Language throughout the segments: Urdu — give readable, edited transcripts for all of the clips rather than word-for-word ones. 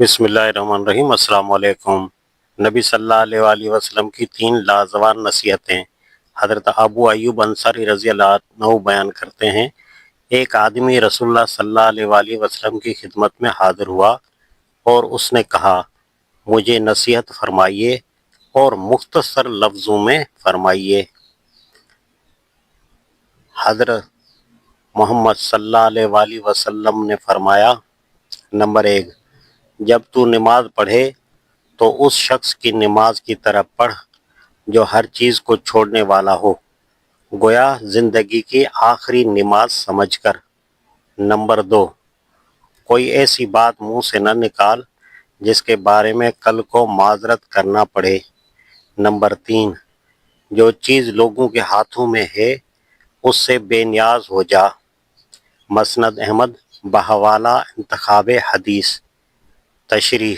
بسم اللہ الرحمن الرحیم۔ السلام علیکم۔ نبی صلی اللہ علیہ وآلہ وسلم کی 3 لازوال نصیحتیں حضرت ابو ایوب انصاری رضی اللہ عنہ بیان کرتے ہیں۔ ایک آدمی رسول اللہ صلی اللہ علیہ وآلہ وسلم کی خدمت میں حاضر ہوا اور اس نے کہا، مجھے نصیحت فرمائیے اور مختصر لفظوں میں فرمائیے۔ حضرت محمد صلی اللہ علیہ وآلہ وسلم نے فرمایا، نمبر 1، جب تو نماز پڑھے تو اس شخص کی نماز کی طرح پڑھ جو ہر چیز کو چھوڑنے والا ہو، گویا زندگی کی آخری نماز سمجھ کر۔ نمبر 2، کوئی ایسی بات منہ سے نہ نکال جس کے بارے میں کل کو معذرت کرنا پڑے۔ نمبر 3، جو چیز لوگوں کے ہاتھوں میں ہے اس سے بے نیاز ہو جا۔ مسند احمد بحوالہ انتخاب حدیث۔ تشریح: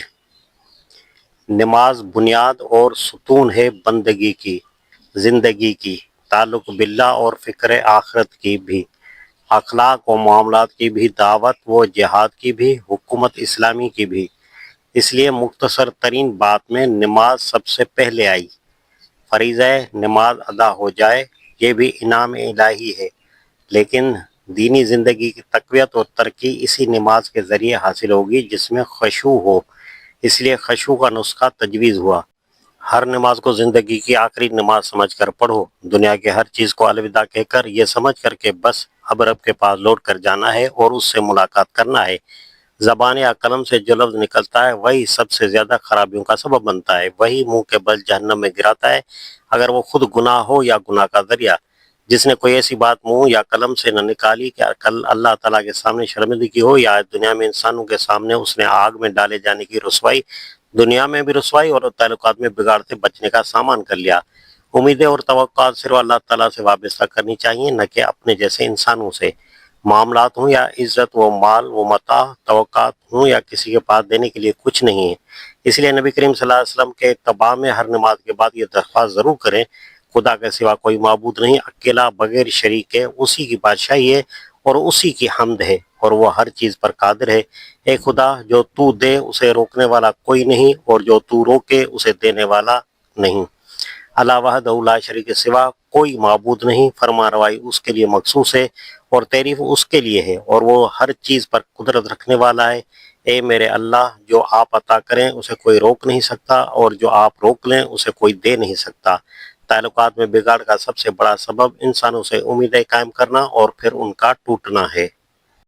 نماز بنیاد اور ستون ہے بندگی کی، زندگی کی، تعلق باللہ اور فکر آخرت کی بھی، اخلاق و معاملات کی بھی، دعوت و جہاد کی بھی، حکومت اسلامی کی بھی۔ اس لیے مختصر ترین بات میں نماز سب سے پہلے آئی۔ فریضہ نماز ادا ہو جائے یہ بھی انعام الہی ہے، لیکن دینی زندگی کی تقویت اور ترقی اسی نماز کے ذریعے حاصل ہوگی جس میں خشوع ہو۔ اس لیے خشوع کا نسخہ تجویز ہوا۔ ہر نماز کو زندگی کی آخری نماز سمجھ کر پڑھو۔ دنیا کے ہر چیز کو الوداع کہہ کر یہ سمجھ کر کہ بس اب رب کے پاس لوٹ کر جانا ہے اور اس سے ملاقات کرنا ہے۔ زبان یا قلم سے جو لفظ نکلتا ہے وہی سب سے زیادہ خرابیوں کا سبب بنتا ہے، وہی منہ کے بل جہنم میں گراتا ہے، اگر وہ خود گناہ ہو یا گناہ کا ذریعہ۔ جس نے کوئی ایسی بات منہ یا قلم سے نہ نکالی کہ کل اللہ تعالیٰ کے سامنے شرمندگی ہو، یا دنیا میں انسانوں کے سامنے اس نے آگ میں ڈالے جانے کی رسوائی، دنیا میں بھی رسوائی اور تعلقات میں بگاڑ سے بچنے کا سامان کر لیا۔ امیدیں اور توقعات صرف اللہ تعالیٰ سے وابستہ کرنی چاہیے، نہ کہ اپنے جیسے انسانوں سے۔ معاملات ہوں یا عزت و مال و متاع، توقعات ہوں یا کسی کے پاس دینے کے لیے کچھ نہیں ہے۔ اس لیے نبی کریم صلی اللہ علیہ وسلم کے اتباع میں ہر نماز کے بعد یہ درخواست ضرور کریں، خدا کے سوا کوئی معبود نہیں، اکیلا بغیر شریک ہے، اسی کی بادشاہی ہے اور اسی کی حمد ہے اور وہ ہر چیز پر قادر ہے۔ اے خدا، جو تو دے اسے روکنے والا کوئی نہیں اور جو تو روکے اسے دینے والا نہیں۔ اللہ وحدہ لا شریک کے سوا کوئی معبود نہیں، فرما روائی اس کے لیے مخصوص ہے اور تعریف اس کے لیے ہے، اور وہ ہر چیز پر قدرت رکھنے والا ہے۔ اے میرے اللہ، جو آپ عطا کریں اسے کوئی روک نہیں سکتا اور جو آپ روک لیں اسے کوئی دے نہیں سکتا۔ تعلقات میں بگاڑ کا سب سے بڑا سبب انسانوں سے امیدیں قائم کرنا اور پھر ان کا ٹوٹنا ہے۔